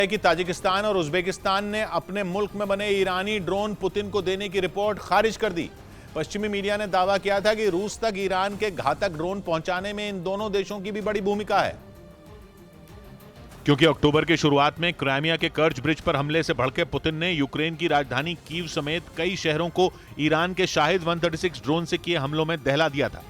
है कि ताजिकिस्तान और उज्बेकिस्तान ने अपने मुल्क में बने ईरानी ड्रोन पुतिन को देने की रिपोर्ट खारिज कर दी। पश्चिमी मीडिया ने दावा किया था कि रूस तक ईरान के घातक ड्रोन पहुंचाने में इन दोनों देशों की भी बड़ी भूमिका है, क्योंकि अक्टूबर की शुरुआत में क्राइमिया के कर्ज ब्रिज पर हमले से भड़के पुतिन ने यूक्रेन की राजधानी कीव समेत कई शहरों को ईरान के शाहिद 136 ड्रोन से किए हमलों में दहला दिया था।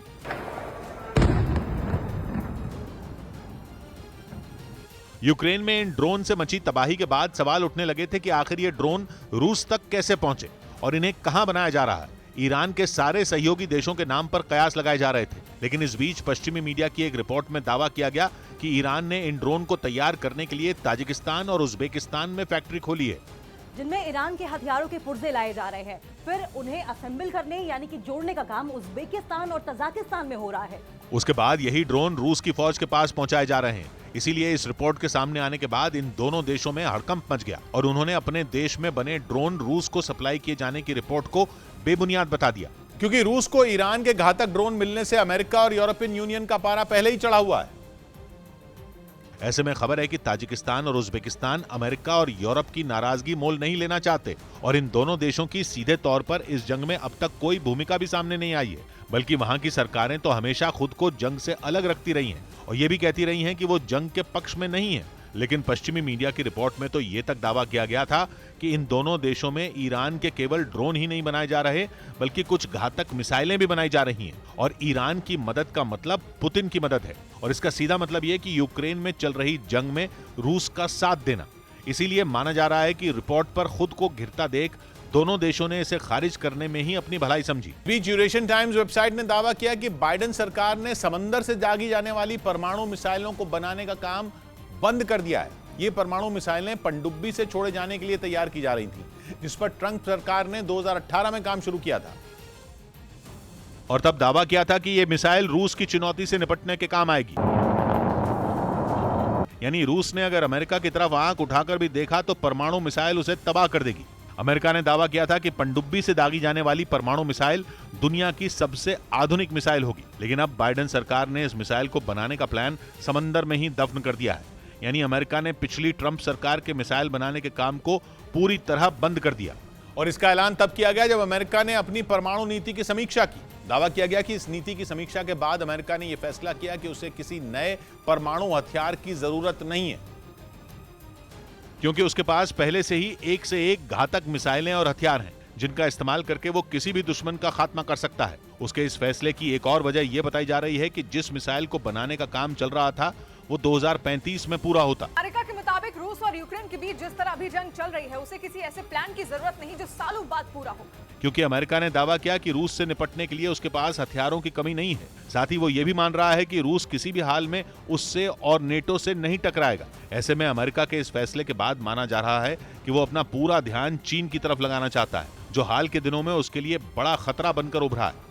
यूक्रेन में इन ड्रोन से मची तबाही के बाद सवाल उठने लगे थे कि आखिर ये ड्रोन रूस तक कैसे पहुंचे और इन्हें कहां बनाया जा रहा है। ईरान के सारे सहयोगी देशों के नाम पर कयास लगाए जा रहे थे, लेकिन इस बीच पश्चिमी मीडिया की एक रिपोर्ट में दावा किया गया कि ईरान ने इन ड्रोन को तैयार करने के लिए ताजिकिस्तान और उज्बेकिस्तान में फैक्ट्री खोली है, जिनमें ईरान के हथियारों के पुर्जे लाए जा रहे हैं। फिर उन्हें असेंबल करने यानी कि जोड़ने का काम उज्बेकिस्तान और तजाकिस्तान में हो रहा है। उसके बाद यही ड्रोन रूस की फौज के पास पहुंचाए जा रहे हैं। इसीलिए इस रिपोर्ट के सामने आने के बाद इन दोनों देशों में हड़कंप मच गया और उन्होंने अपने देश में बने ड्रोन रूस को सप्लाई किए जाने की रिपोर्ट को बेबुनियाद बता दिया, क्योंकि रूस को ईरान के घातक ड्रोन मिलने से अमेरिका और यूरोपियन यूनियन का पारा पहले ही चढ़ा हुआ है। ऐसे में खबर है कि ताजिकिस्तान और उज्बेकिस्तान अमेरिका और यूरोप की नाराजगी मोल नहीं लेना चाहते और इन दोनों देशों की सीधे तौर पर इस जंग में अब तक कोई भूमिका भी सामने नहीं आई है, बल्कि वहां की सरकारें तो हमेशा खुद को जंग से अलग रखती रही हैं और ये भी कहती रही हैं कि वो जंग के पक्ष में नहीं है। लेकिन पश्चिमी मीडिया की रिपोर्ट में तो ये तक दावा किया गया था कि इन दोनों देशों में ईरान के केवल ड्रोन ही नहीं बनाए जा रहे, बल्कि कुछ घातक मिसाइलें भी बनाई जा रही हैं और ईरान की मदद का मतलब पुतिन की मदद है और इसका सीधा मतलब यह कि यूक्रेन में चल रही जंग में रूस का साथ देना। इसीलिए माना जा रहा है कि रिपोर्ट पर खुद को घिरता देख दोनों देशों ने इसे खारिज करने में ही अपनी भलाई समझी। बीच ड्यूरेशन टाइम्स वेबसाइट ने दावा किया कि बाइडेन सरकार ने समंदर से दागी जाने वाली परमाणु मिसाइलों को बनाने का काम बंद कर दिया है। ये परमाणु मिसाइलें पनडुब्बी से छोड़े जाने के लिए तैयार की जा रही थी, जिस पर ट्रंप सरकार ने 2018 में काम शुरू किया था और तब दावा किया था कि ये मिसाइल रूस की चुनौती से निपटने के काम आएगी। यानी रूस ने अगर अमेरिका की तरफ आंख उठाकर भी देखा तो परमाणु मिसाइल उसे तबाह कर देगी। अमेरिका ने दावा किया था कि पनडुब्बी से दागी जाने वाली परमाणु मिसाइल दुनिया की सबसे आधुनिक मिसाइल होगी, लेकिन अब बाइडेन सरकार ने इस मिसाइल को बनाने का प्लान समंदर में ही दफन कर दिया है। यानी अमेरिका ने पिछली ट्रंप सरकार के मिसाइल बनाने के काम को पूरी तरह बंद कर दिया और इसका ऐलान तब किया गया जब अमेरिका ने अपनी परमाणु नीति की समीक्षा की। दावा किया गया कि इस नीति की समीक्षा के बाद अमेरिका ने यह फैसला किया कि उसे किसी नए परमाणु हथियार की जरूरत नहीं है, क्योंकि उसके पास पहले से ही एक से एक घातक मिसाइलें और हथियार हैं जिनका इस्तेमाल करके वो किसी भी दुश्मन का खात्मा कर सकता है। उसके इस फैसले की एक और वजह यह बताई जा रही है कि जिस मिसाइल को बनाने का काम चल रहा था वो 2035 में पूरा होता। अमेरिका के मुताबिक रूस और यूक्रेन के बीच जिस तरह अभी जंग चल रही है उसे किसी ऐसे प्लान की जरूरत नहीं जो सालों बाद पूरा हो, क्योंकि अमेरिका ने दावा किया कि रूस से निपटने के लिए उसके पास हथियारों की कमी नहीं है। साथ ही वो ये भी मान रहा है कि रूस किसी भी हाल में उससे और नेटो से नहीं टकराएगा। ऐसे में अमेरिका के इस फैसले के बाद माना जा रहा है कि वो अपना पूरा ध्यान चीन की तरफ लगाना चाहता है, जो हाल के दिनों में उसके लिए बड़ा खतरा बनकर उभरा है।